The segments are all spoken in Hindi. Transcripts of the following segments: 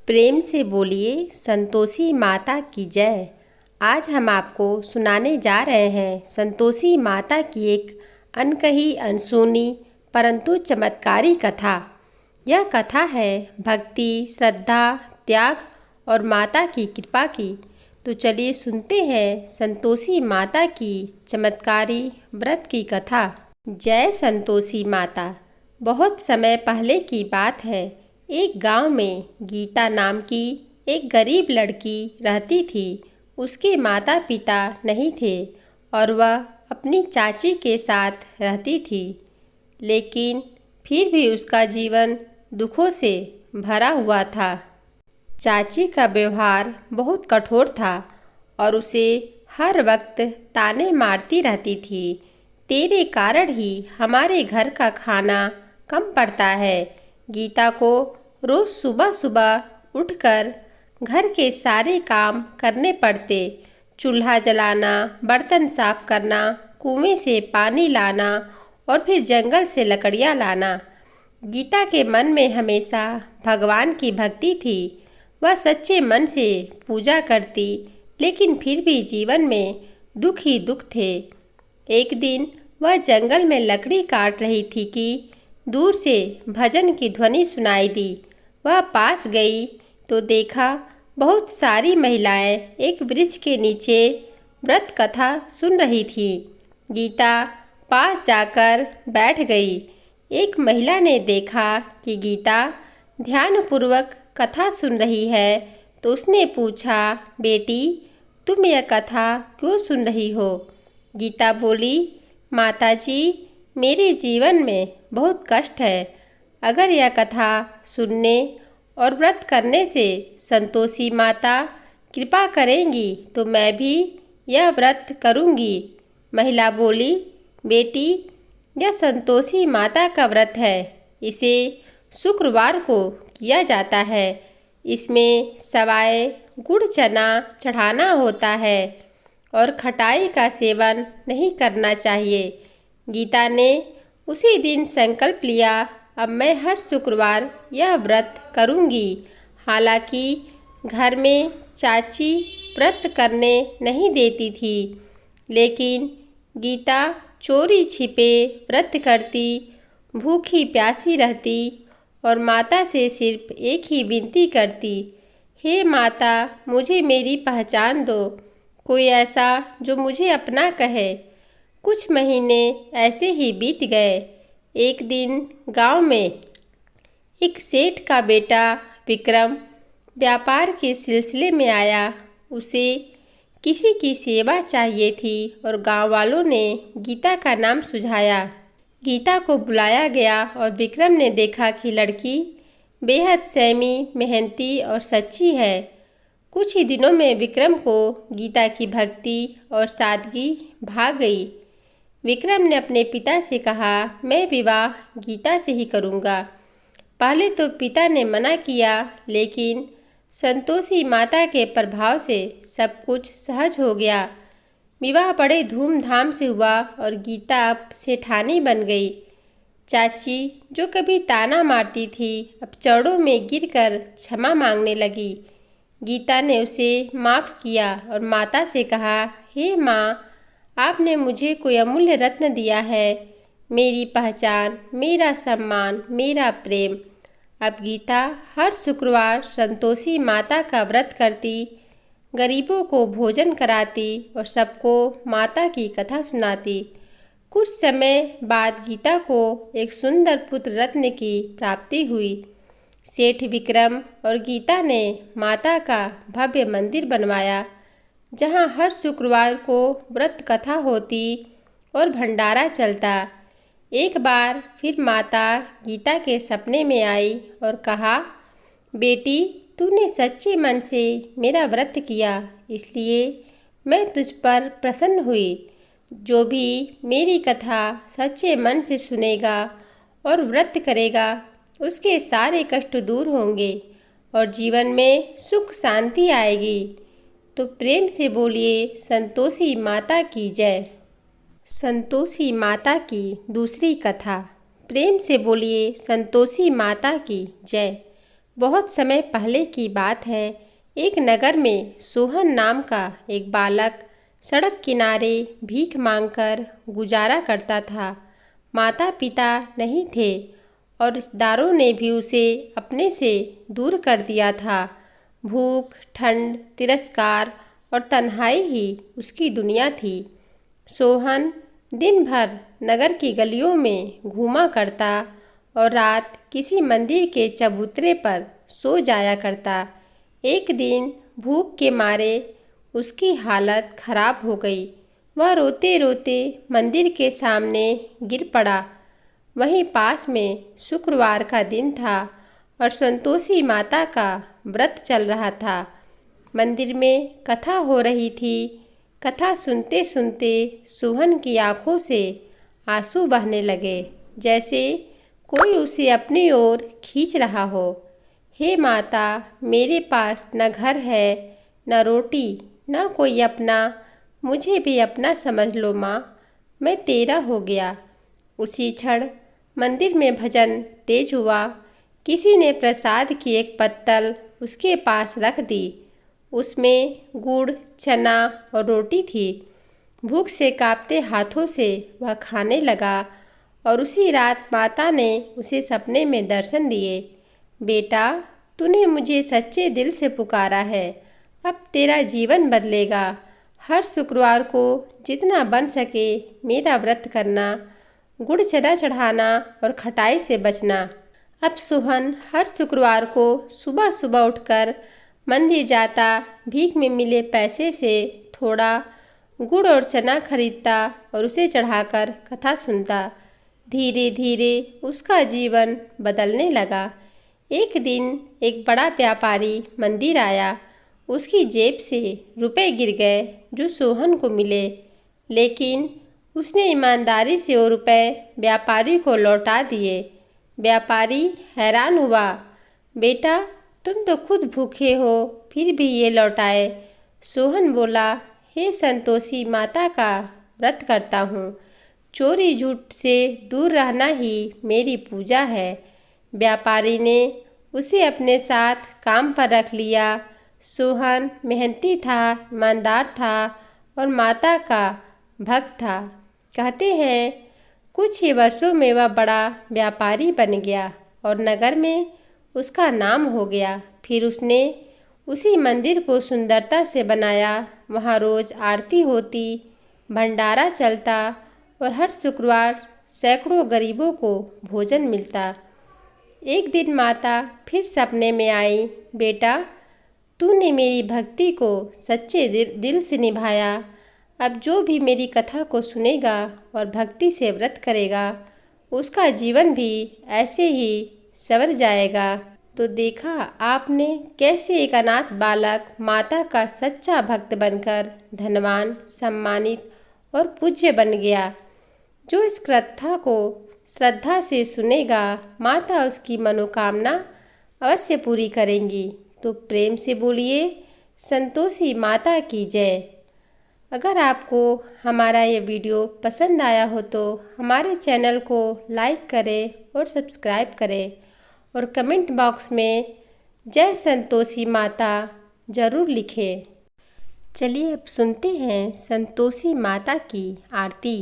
प्रेम से बोलिए संतोषी माता की जय। आज हम आपको सुनाने जा रहे हैं संतोषी माता की एक अनकही अनसुनी परंतु चमत्कारी कथा। यह कथा है भक्ति, श्रद्धा, त्याग और माता की कृपा की। तो चलिए सुनते हैं संतोषी माता की चमत्कारी व्रत की कथा। जय संतोषी माता। बहुत समय पहले की बात है। एक गांव में गीता नाम की एक गरीब लड़की रहती थी। उसके माता पिता नहीं थे और वह अपनी चाची के साथ रहती थी। लेकिन फिर भी उसका जीवन दुखों से भरा हुआ था। चाची का व्यवहार बहुत कठोर था और उसे हर वक्त ताने मारती रहती थी। तेरे कारण ही हमारे घर का खाना कम पड़ता है। गीता को रोज सुबह सुबह उठकर घर के सारे काम करने पड़ते। चूल्हा जलाना, बर्तन साफ करना, कुएं से पानी लाना और फिर जंगल से लकड़ियाँ लाना। गीता के मन में हमेशा भगवान की भक्ति थी। वह सच्चे मन से पूजा करती, लेकिन फिर भी जीवन में दुख ही दुख थे। एक दिन वह जंगल में लकड़ी काट रही थी कि दूर से भजन की ध्वनि सुनाई दी। वह पास गई तो देखा बहुत सारी महिलाएं एक वृक्ष के नीचे व्रत कथा सुन रही थी। गीता पास जाकर बैठ गई। एक महिला ने देखा कि गीता ध्यानपूर्वक कथा सुन रही है तो उसने पूछा, बेटी तुम यह कथा क्यों सुन रही हो? गीता बोली, माताजी मेरे जीवन में बहुत कष्ट है। अगर यह कथा सुनने और व्रत करने से संतोषी माता कृपा करेंगी तो मैं भी यह व्रत करूंगी। महिला बोली, बेटी यह संतोषी माता का व्रत है। इसे शुक्रवार को किया जाता है। इसमें सवाए गुड़ चना चढ़ाना होता है और खटाई का सेवन नहीं करना चाहिए। गीता ने उसी दिन संकल्प लिया, अब मैं हर शुक्रवार यह व्रत करूंगी। हालांकि घर में चाची व्रत करने नहीं देती थी, लेकिन गीता चोरी छिपे व्रत करती, भूखी प्यासी रहती और माता से सिर्फ एक ही विनती करती, हे माता मुझे मेरी पहचान दो, कोई ऐसा जो मुझे अपना कहे। कुछ महीने ऐसे ही बीत गए। एक दिन गांव में एक सेठ का बेटा विक्रम व्यापार के सिलसिले में आया। उसे किसी की सेवा चाहिए थी और गांव वालों ने गीता का नाम सुझाया। गीता को बुलाया गया और विक्रम ने देखा कि लड़की बेहद संयमी, मेहनती और सच्ची है। कुछ ही दिनों में विक्रम को गीता की भक्ति और सादगी भा गई। विक्रम ने अपने पिता से कहा, मैं विवाह गीता से ही करूँगा। पहले तो पिता ने मना किया, लेकिन संतोषी माता के प्रभाव से सब कुछ सहज हो गया। विवाह बड़े धूमधाम से हुआ और गीता अब सेठानी बन गई। चाची जो कभी ताना मारती थी, अब चरणों में गिरकर क्षमा मांगने लगी। गीता ने उसे माफ़ किया और माता से कहा, हे माँ, आपने मुझे कोई अमूल्य रत्न दिया है, मेरी पहचान, मेरा सम्मान, मेरा प्रेम। अब गीता हर शुक्रवार संतोषी माता का व्रत करती, गरीबों को भोजन कराती और सबको माता की कथा सुनाती। कुछ समय बाद गीता को एक सुंदर पुत्र रत्न की प्राप्ति हुई। सेठ विक्रम और गीता ने माता का भव्य मंदिर बनवाया, जहाँ हर शुक्रवार को व्रत कथा होती और भंडारा चलता। एक बार फिर माता गीता के सपने में आई और कहा, बेटी तूने सच्चे मन से मेरा व्रत किया, इसलिए मैं तुझ पर प्रसन्न हुई। जो भी मेरी कथा सच्चे मन से सुनेगा और व्रत करेगा, उसके सारे कष्ट दूर होंगे और जीवन में सुख शांति आएगी। तो प्रेम से बोलिए संतोषी माता की जय। संतोषी माता की दूसरी कथा। प्रेम से बोलिए संतोषी माता की जय। बहुत समय पहले की बात है। एक नगर में सोहन नाम का एक बालक सड़क किनारे भीख मांगकर गुजारा करता था। माता पिता नहीं थे और रिश्तेदारों ने भी उसे अपने से दूर कर दिया था। भूख, ठंड, तिरस्कार और तन्हाई ही उसकी दुनिया थी। सोहन दिन भर नगर की गलियों में घूमा करता और रात किसी मंदिर के चबूतरे पर सो जाया करता। एक दिन भूख के मारे उसकी हालत खराब हो गई। वह रोते रोते मंदिर के सामने गिर पड़ा। वहीं पास में शुक्रवार का दिन था और संतोषी माता का व्रत चल रहा था। मंदिर में कथा हो रही थी। कथा सुनते सुनते सोहन की आंखों से आंसू बहने लगे, जैसे कोई उसे अपनी ओर खींच रहा हो। हे माता, मेरे पास न घर है, न रोटी, न कोई अपना। मुझे भी अपना समझ लो माँ, मैं तेरा हो गया। उसी क्षण मंदिर में भजन तेज हुआ। किसी ने प्रसाद की एक पत्तल उसके पास रख दी। उसमें गुड़, चना और रोटी थी। भूख से कांपते हाथों से वह खाने लगा और उसी रात माता ने उसे सपने में दर्शन दिए। बेटा, तूने मुझे सच्चे दिल से पुकारा है, अब तेरा जीवन बदलेगा। हर शुक्रवार को जितना बन सके मेरा व्रत करना, गुड़ चना चढ़ाना और खटाई से बचना। अब सोहन हर शुक्रवार को सुबह सुबह उठकर मंदिर जाता, भीख में मिले पैसे से थोड़ा गुड़ और चना खरीदता और उसे चढ़ाकर कथा सुनता। धीरे धीरे उसका जीवन बदलने लगा। एक दिन एक बड़ा व्यापारी मंदिर आया। उसकी जेब से रुपए गिर गए जो सोहन को मिले, लेकिन उसने ईमानदारी से वो रुपए व्यापारी को लौटा दिए। व्यापारी हैरान हुआ। बेटा, तुम तो खुद भूखे हो, फिर भी ये लौटाए। सोहन बोला, हे संतोषी माता का व्रत करता हूँ। चोरी झूठ से दूर रहना ही मेरी पूजा है। व्यापारी ने उसे अपने साथ काम पर रख लिया। सोहन मेहनती था, ईमानदार था और माता का भक्त था। कहते हैं कुछ ही वर्षों में वह बड़ा व्यापारी बन गया और नगर में उसका नाम हो गया। फिर उसने उसी मंदिर को सुंदरता से बनाया। वहाँ रोज आरती होती, भंडारा चलता और हर शुक्रवार सैकड़ों गरीबों को भोजन मिलता। एक दिन माता फिर सपने में आई। बेटा, तूने मेरी भक्ति को सच्चे दिल से निभाया। अब जो भी मेरी कथा को सुनेगा और भक्ति से व्रत करेगा, उसका जीवन भी ऐसे ही संवर जाएगा। तो देखा आपने कैसे एक अनाथ बालक माता का सच्चा भक्त बनकर धनवान, सम्मानित और पूज्य बन गया। जो इस कथा को श्रद्धा से सुनेगा, माता उसकी मनोकामना अवश्य पूरी करेंगी। तो प्रेम से बोलिए संतोषी माता की जय। अगर आपको हमारा ये वीडियो पसंद आया हो तो हमारे चैनल को लाइक करें और सब्सक्राइब करें और कमेंट बॉक्स में जय संतोषी माता ज़रूर लिखें। चलिए अब सुनते हैं संतोषी माता की आरती।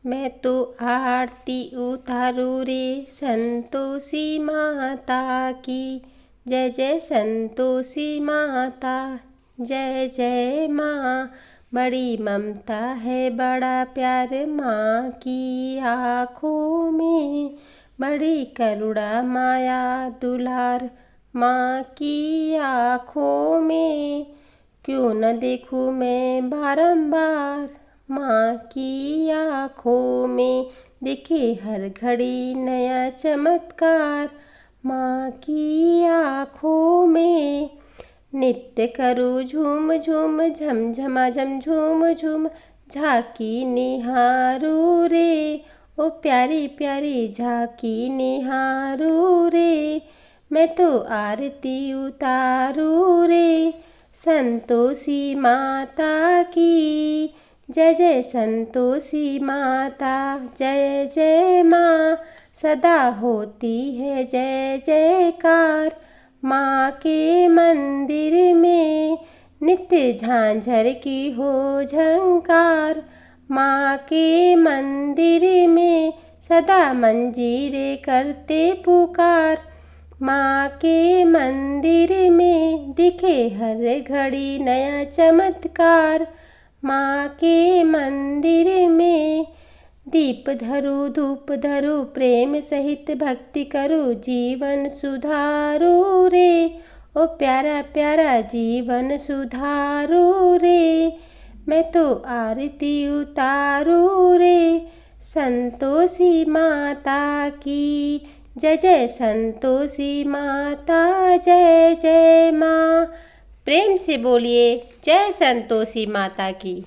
मैं तो आरती उतारू रे संतोषी माता की, जय जय संतोषी माता, जय जय माँ। बड़ी ममता है, बड़ा प्यार माँ की आँखों में, बड़ी करुणा माया दुलार माँ की आँखों में। क्यों न देखूँ मैं बारंबार माँ की आँखों में, दिखे हर घड़ी नया चमत्कार माँ की आँखों में। नित्य करूँ झूम झूम झम झमा झम झूम झूम, झांकी निहारू रे ओ प्यारी प्यारी झांकी निहारू रे। मैं तो आरती उतारू रे संतोषी माता की, जय जय संतोषी माता, जय जय माँ, सदा होती है जय जयकार। माँ के मंदिर में नित्य झांझर की हो झंकार। माँ के मंदिर में सदा मंजीरे करते पुकार। माँ के मंदिर में दिखे हर घड़ी नया चमत्कार। माँ के मंदिर में दीप धरो धूप धरो, प्रेम सहित भक्ति करो, जीवन सुधारो रे। ओ प्यारा प्यारा जीवन सुधारो रे, मैं तो आरती उतारो रे। संतोषी माता की जय जय, संतोषी माता जय जय माँ। प्रेम से बोलिए जय संतोषी माता की।